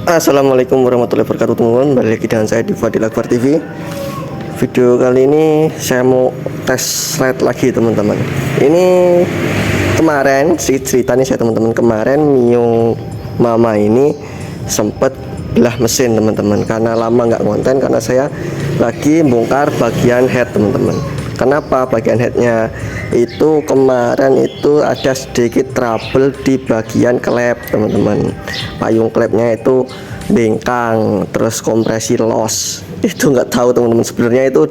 Assalamualaikum warahmatullahi wabarakatuh teman-teman. Balik lagi dengan saya di Fadil Akbar TV. Video kali ini saya mau tes slide lagi teman-teman. Ini kemarin cerita nih saya teman-teman. Kemarin Mio Mama ini sempat belah mesin teman-teman, karena lama nggak konten, karena saya lagi bongkar bagian head teman-teman. Kenapa bagian headnya itu kemarin itu ada sedikit trouble di bagian klep teman-teman. Payung klepnya itu bengkang, terus kompresi loss. Itu nggak tahu teman-teman, sebenarnya itu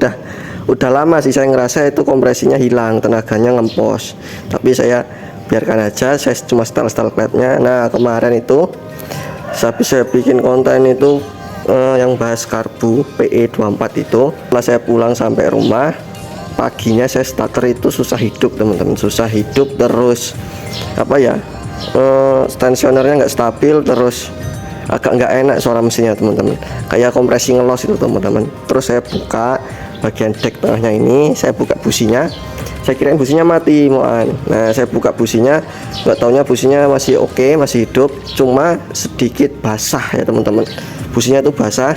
udah lama sih saya ngerasa itu kompresinya hilang, tenaganya ngempos. Tapi saya biarkan aja, saya cuma setel klepnya. Nah kemarin itu saya bikin konten itu yang bahas karbu PE24 itu. Setelah saya pulang sampai rumah, paginya saya starter itu susah hidup teman-teman, susah hidup, terus apa ya, tensionernya nggak stabil, terus agak nggak enak suara mesinnya teman-teman, kayak kompresi ngelos itu teman-teman. Terus saya buka bagian dek tengahnya ini, saya buka businya, saya kirain businya mati moan. Nah saya buka businya, nggak taunya businya masih oke, masih hidup, cuma sedikit basah ya teman-teman. Businya itu basah,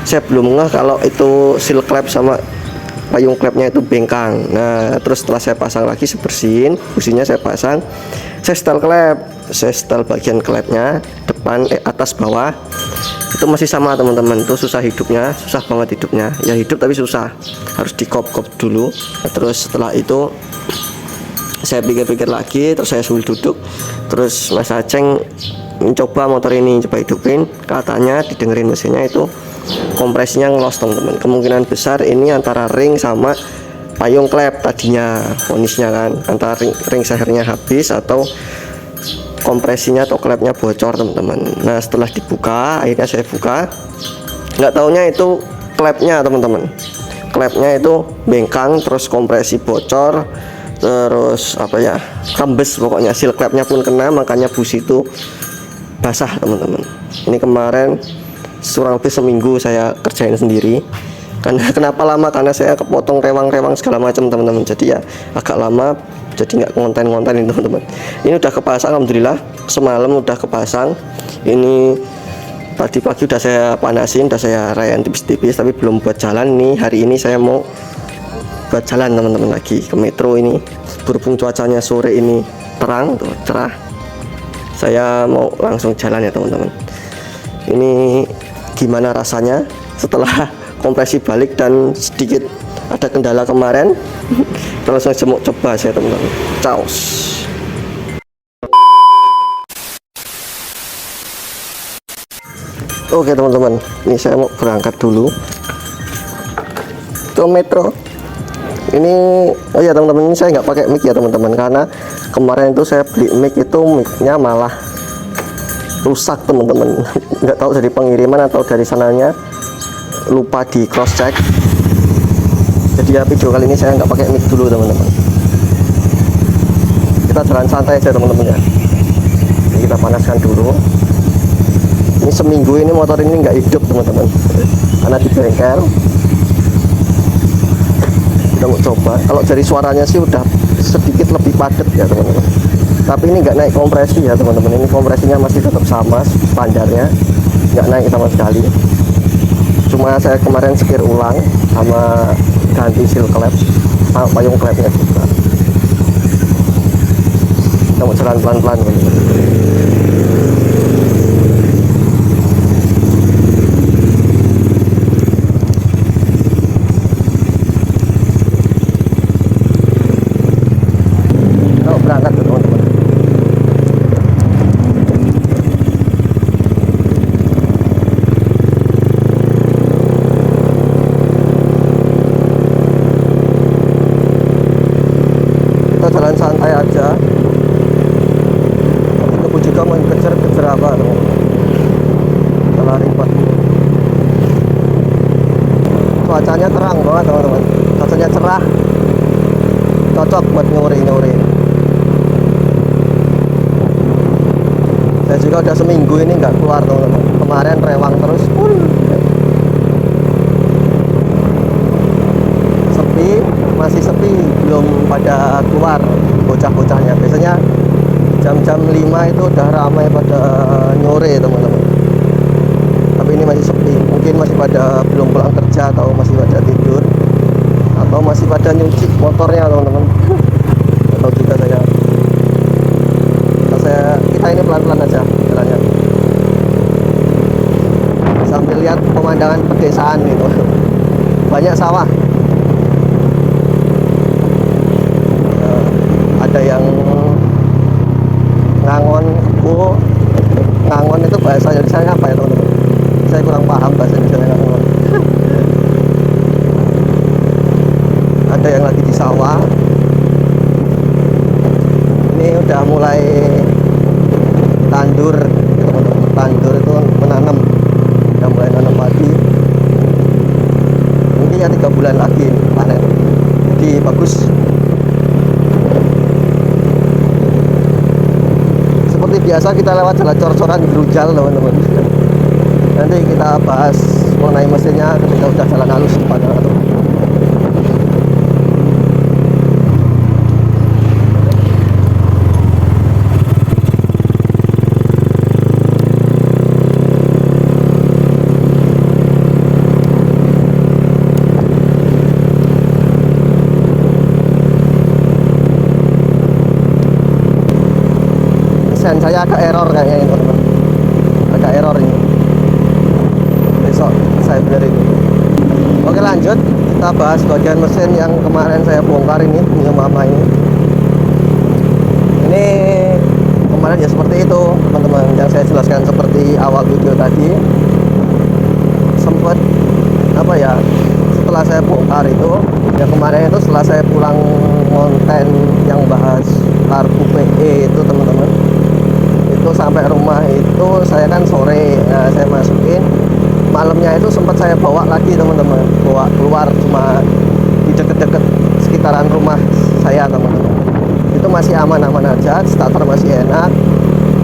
saya belum ngeh kalau itu seal klep sama payung klepnya itu bengkang. Nah terus setelah saya pasang lagi, saya bersihin businya, saya pasang, saya setel klep, saya setel bagian klepnya depan, atas bawah itu masih sama teman-teman. Itu susah hidupnya, susah banget hidupnya, ya hidup tapi susah, harus dikop-kop dulu. Nah, terus setelah itu saya pikir-pikir lagi, terus saya sambil duduk, terus Mas Aceng mencoba motor ini, coba hidupin, katanya didengerin mesinnya itu kompresinya ngelos teman-teman. Kemungkinan besar ini antara ring sama payung klep tadinya, fonisnya kan, antara ring sehernya habis atau kompresinya atau klepnya bocor teman-teman. Nah setelah dibuka, akhirnya saya buka, nggak taunya itu klepnya teman-teman, klepnya itu bengkang, terus kompresi bocor, terus apa ya, rembes pokoknya, seal klepnya pun kena, makanya busi itu basah teman-teman. Ini kemarin kurang lebih seminggu saya kerjain sendiri. Karena kenapa lama, karena saya kepotong rewang-rewang segala macam teman-teman, jadi ya agak lama, jadi nggak konten-konten ini teman-teman. Ini udah kepasang alhamdulillah, semalam udah kepasang. Ini tadi pagi udah saya panasin, udah saya rayain tipis-tipis, tapi belum buat jalan. Nih hari ini saya mau buat jalan teman-teman lagi ke metro. Ini berhubung cuacanya sore ini terang tuh, cerah, saya mau langsung jalan ya teman-teman. Ini gimana rasanya setelah kompresi balik dan sedikit ada kendala kemarin. Kita langsung mau coba saya teman-teman. Caos. Oke teman-teman, ini saya mau berangkat dulu ke metro. Ini oh ya teman-teman, ini saya nggak pakai mic ya teman-teman, karena kemarin itu saya beli mic itu micnya malah rusak teman-teman. Nggak tahu dari pengiriman atau dari sananya lupa di cross check. Jadi ya video kali ini saya nggak pakai mic dulu teman-teman, kita jalan santai aja teman-teman ya. Jadi kita panaskan dulu. Ini seminggu ini motor ini nggak hidup teman-teman, karena di bengkel. Kita mau coba, kalau dari suaranya sih udah sedikit lebih padat ya teman-teman, tapi ini nggak naik kompresi ya teman-teman. Ini kompresinya masih tetap sama standarnya, nggak naik sama sekali. Cuma saya kemarin sekir ulang sama ganti seal klep sama payung klepnya juga. Kita mau jalan pelan-pelan teman-teman. Berangkat teman-teman. Kita jalan santai aja, tapi tunggu juga mau kejar apa teman-teman. Kita lari buat cuacanya terang banget teman-teman, cuacanya cerah, cocok buat nyuri. Saya juga udah seminggu ini nggak keluar teman-teman. Kemarin rewang terus, sepi, masih sepi, belum pada keluar bocah-bocahnya. Biasanya jam-jam 5 itu udah ramai pada nyore teman-teman. mungkin masih pada belum pulang kerja atau masih pada tidur atau masih pada nyuci motornya teman-teman. Atau juga kita ini pelan-pelan aja jalannya sambil lihat pemandangan pedesaan gitu. Banyak sawah. Ada yang ngangon kebo. Ngangon itu bahasa Indonesia apa ya teman-teman? Saya kurang paham bahasa Indonesia ngangon. Ada yang lagi di sawah. Ini udah mulai tandur teman-teman. Tandur itu menanam, udah mulai nanam padi. Mungkin ya 3 bulan lagi panen. Jadi bagus. Seperti biasa kita lewat jalan cor-coran gerujal teman-teman. Nanti kita bahas mengenai mesinnya ketika udah jalan halus pada itu. Saya agak error kayaknya ini teman-teman, agak error ini, besok saya benerin. Oke lanjut, kita bahas bagian mesin yang kemarin saya bongkar ini, Mio Mama ini kemarin ya seperti itu teman-teman, yang saya jelaskan seperti awal video tadi. Sempat apa ya, setelah saya bongkar itu yang kemarin itu, setelah saya pulang konten yang bahas karbu PE itu teman-teman, itu sampai rumah itu saya kan sore. Nah saya masukin, malamnya itu sempat saya bawa lagi teman-teman, bawa keluar cuma di deket-deket sekitaran rumah saya teman-teman. Itu masih aman-aman aja, starter masih enak.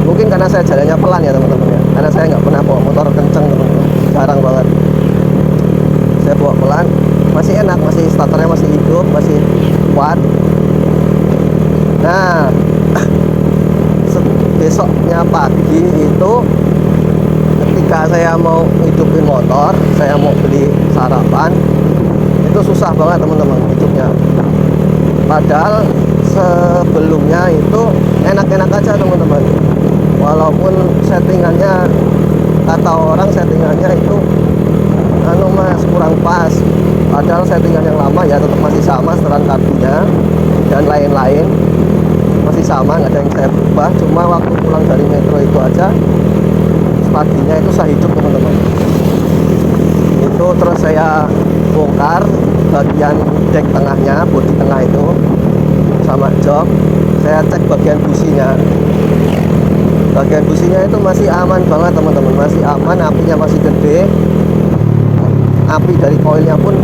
Mungkin karena saya jalannya pelan ya teman-teman ya, karena saya nggak pernah bawa motor kenceng teman-teman, jarang banget. Saya bawa pelan, masih enak, masih starternya masih hidup, masih kuat. Nah besoknya pagi itu ketika saya mau hidupin motor, saya mau beli sarapan, itu susah banget teman-teman hidupnya. Padahal sebelumnya itu enak-enak aja teman-teman, walaupun settingannya, kata orang settingannya itu mas kurang pas, padahal settingan yang lama ya tetap masih sama, setelan karbunya dan lain-lain masih sama, nggak ada yang saya berubah. Cuma waktu pulang dari metro itu aja paginya itu saya hidup teman-teman. Itu terus saya bongkar bagian dek tengahnya, bodi tengah itu sama jok. Saya cek bagian businya. Bagian businya itu masih aman banget teman-teman, masih aman, apinya masih gede. Api dari koilnya pun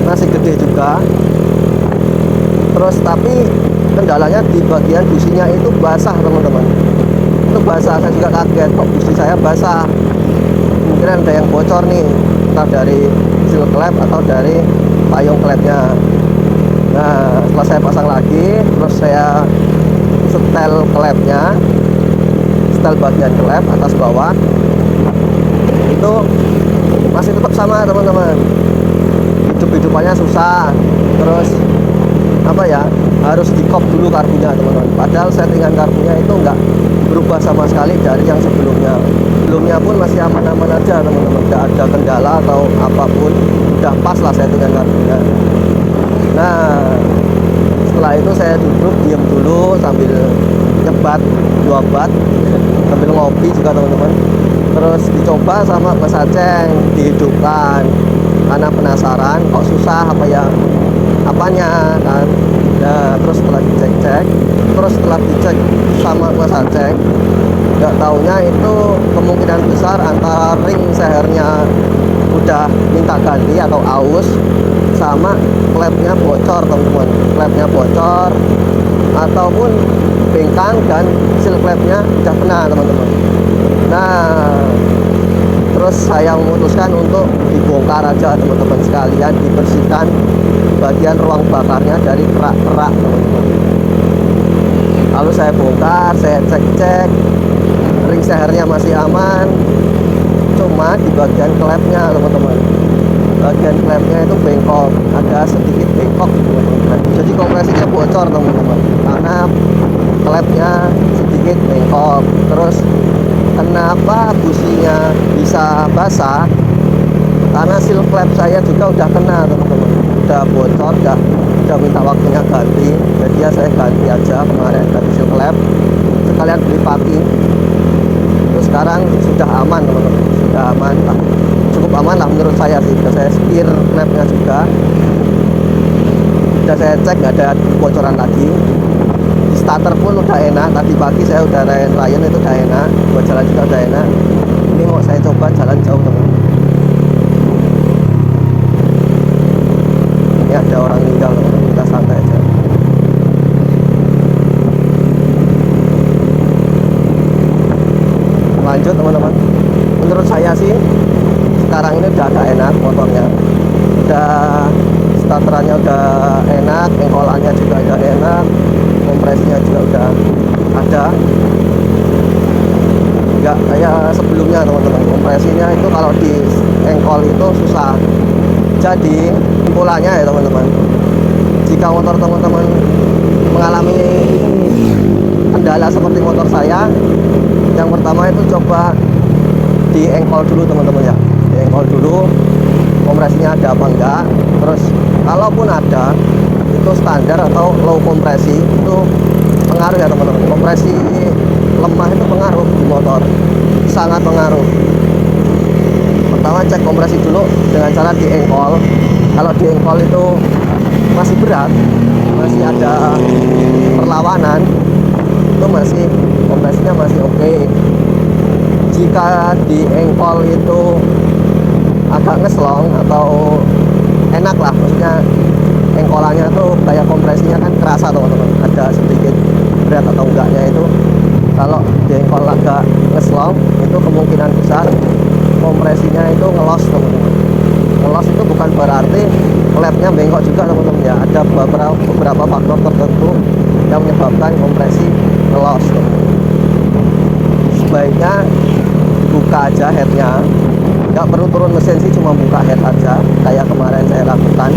masih gede juga. Terus tapi kendalanya di bagian businya itu basah teman-teman, itu basah. Saya juga kaget kok busi saya basah, mungkin ada yang bocor nih, entah dari seal klep atau dari payung klepnya. Nah setelah saya pasang lagi, terus saya setel klepnya, setel bagian klep atas bawah, itu masih tetap sama teman-teman, hidup-hidupannya susah. Terus apa ya, harus di kop dulu karbunya teman-teman. Padahal settingan karbunya itu enggak berubah sama sekali dari yang sebelumnya. Sebelumnya pun masih aman-aman aja teman-teman, tidak ada kendala atau apapun, udah pas lah settingan karbunya. Nah setelah itu saya duduk diam dulu sambil nyebat 2 bat sambil ngopi juga teman-teman. Terus dicoba sama Mas Aceng, dihidupkan karena penasaran kok susah apa ya, apanya kan. Nah terus setelah dicek-cek, terus setelah dicek sama Mas Aceng, nggak taunya itu kemungkinan besar antara ring sehernya udah minta ganti atau aus, sama klepnya bocor teman-teman. Klepnya bocor ataupun bengkang dan seal klepnya udah kena teman-teman. Nah terus saya memutuskan untuk dibongkar aja teman-teman, sekalian dibersihkan bagian ruang bakarnya dari kerak-kerak teman-teman. Lalu saya bongkar, saya cek-cek, ring sehernya masih aman. cuma di bagian klepnya teman-teman. Bagian klepnya itu bengkok, ada sedikit bengkok teman-teman. Jadi kompresinya bocor teman-teman, karena klepnya sedikit bengkok. Terus kenapa businya bisa basah? Karena seal klep saya juga udah kena teman-teman, udah bocor, udah minta waktunya ganti. Jadi ya saya ganti aja kemarin, ganti seal klep, sekalian beli packing. Terus sekarang sudah aman teman-teman, sudah aman lah, cukup aman lah menurut saya sih. Udah saya setir klepnya juga, udah saya cek nggak ada bocoran lagi. Di starter pun udah enak, tadi pagi saya udah rayan itu udah enak, buat jalan juga udah enak. Ini mau saya coba jalan jauh teman-teman. Ini ada orang tinggal teman-teman, kita santai aja. Lanjut teman-teman, menurut saya sih sekarang ini udah agak enak motornya, udah starterannya udah enak, engkolannya juga udah enak, kompresinya juga udah ada, nggak kayak sebelumnya teman-teman. Kompresinya itu kalau di engkol itu susah. Jadi kesimpulannya ya teman-teman, jika motor teman-teman mengalami kendala seperti motor saya, yang pertama itu coba di engkol dulu teman-teman ya, di engkol dulu kompresinya ada apa enggak. Terus kalaupun ada, itu standar atau low kompresi, itu pengaruh ya teman-teman. Kompresi lemah itu pengaruh di motor, sangat pengaruh. Pertama cek kompresi dulu dengan cara di engkol. Kalau di engkol itu masih berat, masih ada perlawanan, itu masih kompresinya masih oke. Jika di engkol itu agak ngeslong atau enak lah, maksudnya engkolannya tuh kayak kompresinya kan kerasa teman-teman, ada sedikit berat atau enggaknya itu. Kalau di engkol agak ngeslong, itu kemungkinan besar kompresinya itu ngelos teman-teman. Ngelos itu bukan berarti klepnya bengkok juga teman-teman ya, ada beberapa faktor tertentu yang menyebabkan kompresi ngelos teman-teman. Sebaiknya buka aja headnya, nggak perlu turun mesin sih, cuma buka head aja kayak kemarin saya lakukan.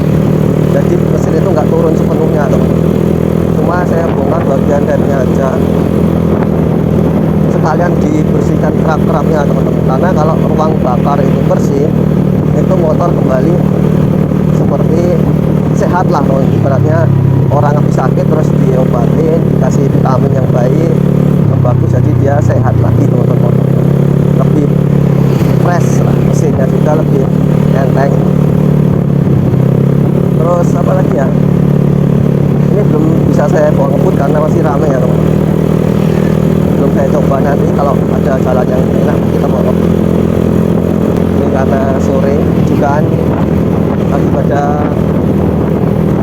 Jadi mesin itu nggak turun sepenuhnya teman-teman, cuma saya bongkar bagian headnya aja, sekalian dibersihkan kerak-keraknya teman-teman. Karena kalau ruang bakar itu bersih, itu motor kembali seperti sehat lah teman. Ibaratnya orang habis sakit terus diobatin, dikasih vitamin yang baik, yang bagus, jadi dia sehat lagi teman-teman. Lebih fresh lah, mesinnya juga lebih enteng. Terus apa lagi ya, ini belum bisa saya bawa ngebut karena masih rame ya teman-teman. Belum saya coba, nanti kalau ada jalan yang enak kita bawa ngebut. Ini karena sore juga kan, lagi pada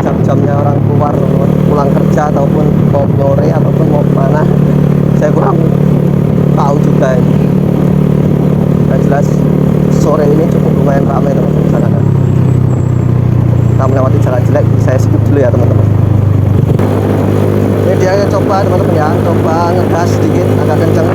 jam-jamnya orang keluar pulang kerja ataupun mau nyore ataupun mau kemana, saya kurang tahu juga ini. Yang jelas sore ini cukup lumayan ramai teman-teman sana kan. Kita melewati jalan jelek, saya skip dulu ya teman-teman. Ini dia coba teman-teman ya, coba ngegas sedikit agak kenceng.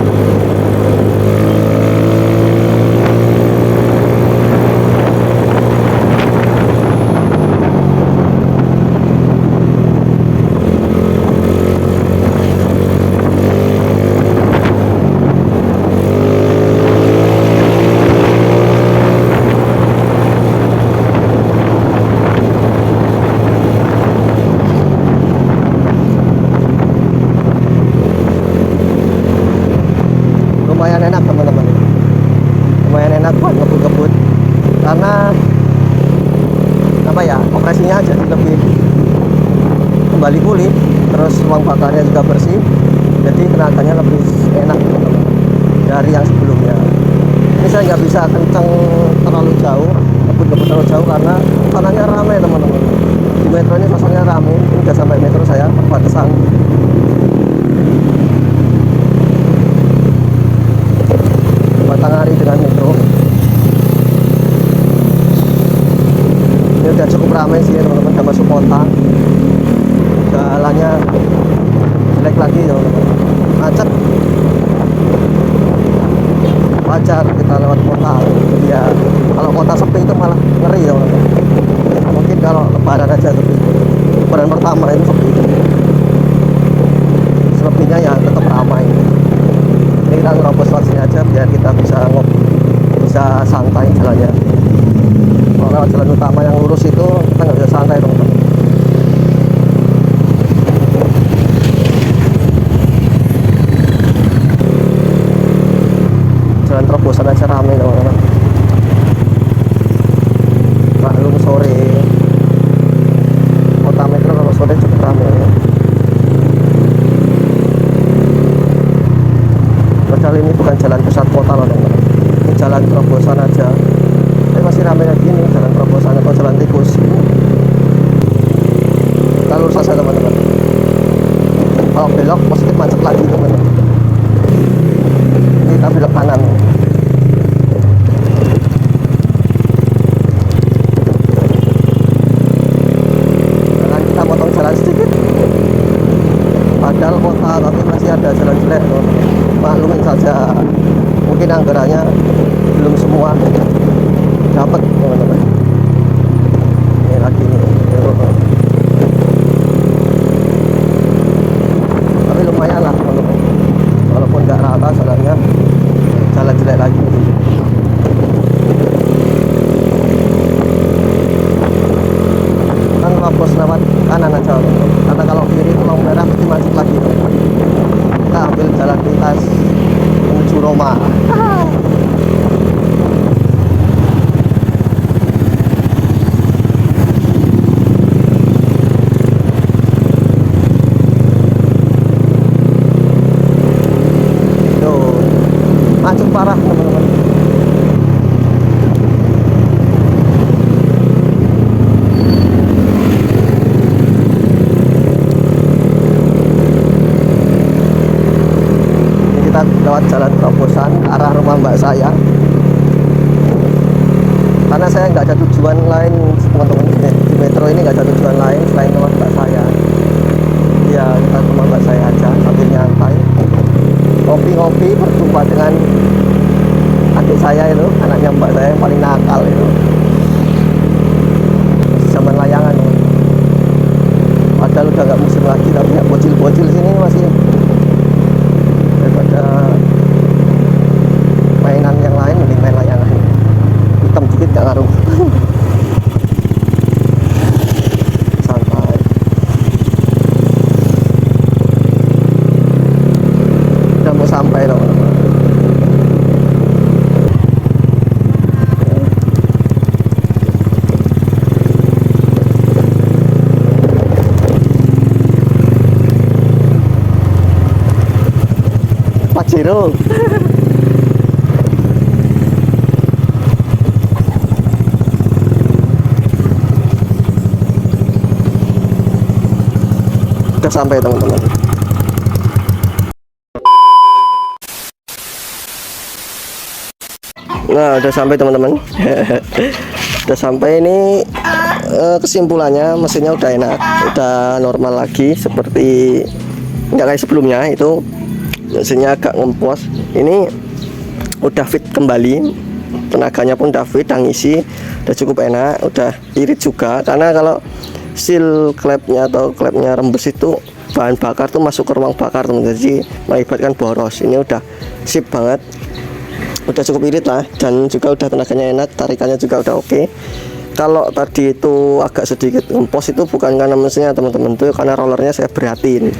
Lumayan enak teman-teman, lumayan enak buat ngebut-ngebut karena apa ya, kompresinya jadi lebih kembali pulih, terus ruang bakarnya juga bersih, jadi tenaganya lebih enak teman-teman dari yang sebelumnya. Ini saya nggak bisa kenceng terlalu jauh, ngebut-ngebut terlalu jauh karena tanahnya ramai teman-teman. Di metro ini suasananya ramai, ini udah sampai metro saya, perbatasan. Batangari dengan metro. Ini udah cukup ramai sih teman-teman, udah masuk kota. Jalannya jelek lagi teman-teman, macet. Wajar kita lewat kota. kita ngerobos lewat sini aja biar kita bisa santai jalannya. Kalau lewat jalan utama yang lurus itu kita nggak bisa santai teman-teman. Jalan terobosan aja rame teman-teman. Maklum sore kota Metro kalau sore cukup rame ya. Padahal ini bukan jalan pusat kota loh teman-teman, ini jalan terobosan aja, tapi masih rame kayak gini. Jalan terobosan atau jalan tikus. Kita lurus saja teman-teman. Kalau belok positif macet lagi teman-teman. Kita belok kanan. Jangan kita potong jalan sedikit. Padahal kota tapi masih ada jalan jelek loh. Maklumin saja, mungkin anggarannya belum semua dapat teman-teman. Ini lagi nih, tapi lumayan lah teman-teman, walaupun nggak rata jalannya, jalan jelek lagi. Kan lopos lewat kanan aja teman-teman. Karena kalau kiri itu lampu merah pasti macet lagi teman-teman. Kita ambil jalan pintas menuju Roma. Tuh, macet parah teman-teman. Kita lewat jalan terobosan ke arah rumah mbak saya, karena saya nggak ada tujuan lain teman-teman. Di Metro ini nggak ada tujuan lain selain rumah mbak saya. Ya kita ke rumah mbak saya aja sambil nyantai, ngopi-ngopi, berjumpa dengan adik saya itu, anaknya mbak saya yang paling nakal itu, zaman layangan teman. Padahal udah nggak musim lagi, tapi ya bocil-bocil sini masih daripada mainan yang lain, mending main layangan. Hitam dikit gak ngaruh. Santai. Udah mau sampai loh teman-teman. Pajero. Udah sampai teman-teman. Nah udah sampai teman-teman. Udah sampai. Ini kesimpulannya mesinnya udah enak, udah normal lagi, seperti nggak kayak sebelumnya itu. Mesinnya agak ngempos. Ini udah fit kembali, tenaganya pun udah fit, udah ngisi, udah cukup enak, udah irit juga. Karena kalau seal klepnya atau klepnya rembes itu bahan bakar tuh masuk ke ruang bakar teman-teman, jadi mengakibatkan boros. Ini udah sip banget, udah cukup irit lah, dan juga udah tenaganya enak, tarikannya juga udah oke. Kalau tadi itu agak sedikit ngempos itu bukan karena mesinnya teman-teman, itu karena rollernya saya beratin,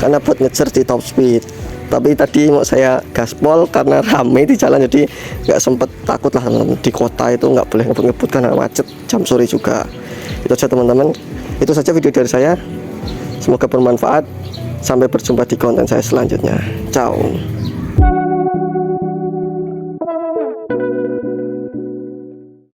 karena buat ngejar di top speed. Tapi tadi mau saya gaspol karena ramai di jalan, jadi nggak sempet, takut lah teman-teman. Di kota itu nggak boleh ngebut-ngebut karena macet, jam sore juga. Itu saja teman-teman, itu saja video dari saya, semoga bermanfaat. Sampai berjumpa di konten saya selanjutnya. Ciao.